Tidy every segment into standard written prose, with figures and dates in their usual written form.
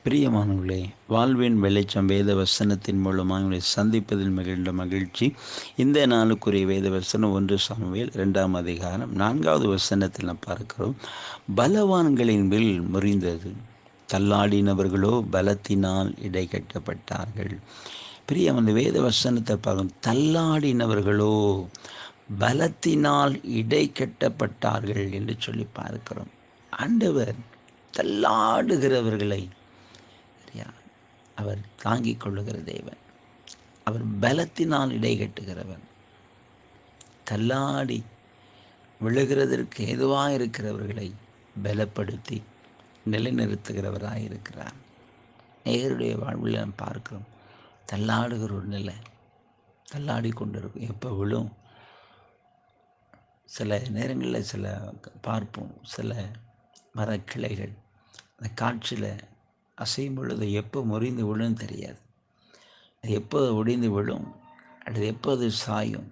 பிரியமானவர்களே, வாழ்வின் வெளிச்சம் வேத வசனத்தின் மூலமாக உங்களை சந்திப்பதில் மகிழ்ந்த மகிழ்ச்சி. இந்த நாளுக்குரிய வேத வசனம் 1 சாமுவேல் 2ஆம் அதிகாரம் 4வது வசனத்தில் நாம் பார்க்கிறோம். பலவான்களின் வில் முறிந்தது, தள்ளாடினவர்களோ பலத்தினால் இடைகட்டப்பட்டார்கள். பிரியமான வேத வசனத்தை பார்க்கணும். தள்ளாடினவர்களோ பலத்தினால் இடைகட்டப்பட்டார்கள் என்று சொல்லி பார்க்கிறோம். ஆண்டவர் தள்ளாடுகிறவர்களை அவர் தாங்கிக் கொள்ளுகிற தேவன். அவர் பலத்தினால் இடைகட்டுகிறவன். தள்ளாடி விழுகிறதற்கு ஏதுவாக இருக்கிறவர்களை பலப்படுத்தி நிலைநிறுத்துகிறவராக இருக்கிறார். நேருடைய வாழ்வில் நாம் பார்க்கிறோம். தள்ளாடுகிற ஒரு நிலை, தள்ளாடி கொண்டிருக்கும். எப்போ விழும்? சில நேரங்களில் பார்ப்போம், சில மரக்கிளைகள் அந்த காற்றில் அசையும் பொழுது எப்போ முறிந்து விழும் தெரியாது. அது எப்போ ஒடிந்து விழும் அல்லது எப்போ அது சாயும்,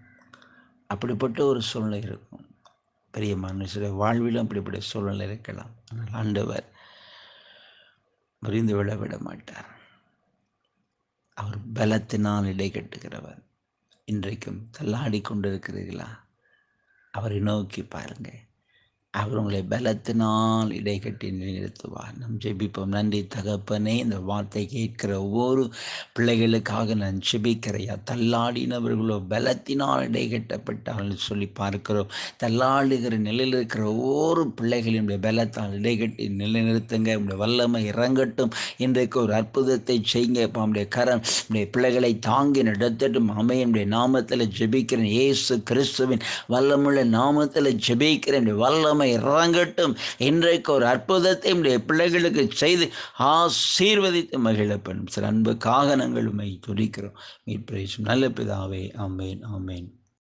அப்படிப்பட்ட ஒரு சூழ்நிலை இருக்கும். பிரியமான சில வாழ்விலும் அப்படிப்பட்ட சூழ்நிலை இருக்கலாம். ஆனால் ஆண்டவர் முறிந்து விழ விட மாட்டார். அவர் பலத்தினால் இடை கட்டுகிறவர். இன்றைக்கும் தள்ளாடி கொண்டிருக்கிறீர்களா? அவரை நோக்கி பாருங்கள். அவர் உங்களை பலத்தினால் இடைக்கட்டி நிறுத்துவார். நாம் ஜெபிப்போம். நன்றி தகப்பனே, இந்த வார்த்தை கேட்கிற ஒவ்வொரு பிள்ளைகளுக்காக நான் ஜெபிக்கிறையா. தள்ளாடினவர்களோ பலத்தினால் இடைகட்டப்பட்டால் சொல்லி பார்க்கிறோம். தள்ளாடுகிற நிலையில் இருக்கிற ஒவ்வொரு பிள்ளைகளையும் பலத்தால் இடைகட்டி நிலைநிறுத்துங்க. உடைய வல்லமை இறங்கட்டும். இன்றைக்கு ஒரு அற்புதத்தை செய்யுங்க. நம்முடைய கரம் நம்முடைய பிள்ளைகளை தாங்கி நடத்தட்டும். அம்மையுடைய நாமத்தில் ஜெபிக்கிறேன். இயேசு கிறிஸ்துவின் வல்லமுள்ள நாமத்தில் ஜெபிக்கிறேன். வல்லமை இறங்கட்டும். இன்றைக்கு ஒரு அற்புதத்தை நம்முடைய பிள்ளைகளுக்கு செய்து ஆசீர்வதித்து மகிழப்படும். சில அன்புக்காக நாங்கள் உம்மை துதிக்கிறோம். மீட்பு நல்ல பிதாவே. ஆமென், ஆமென்.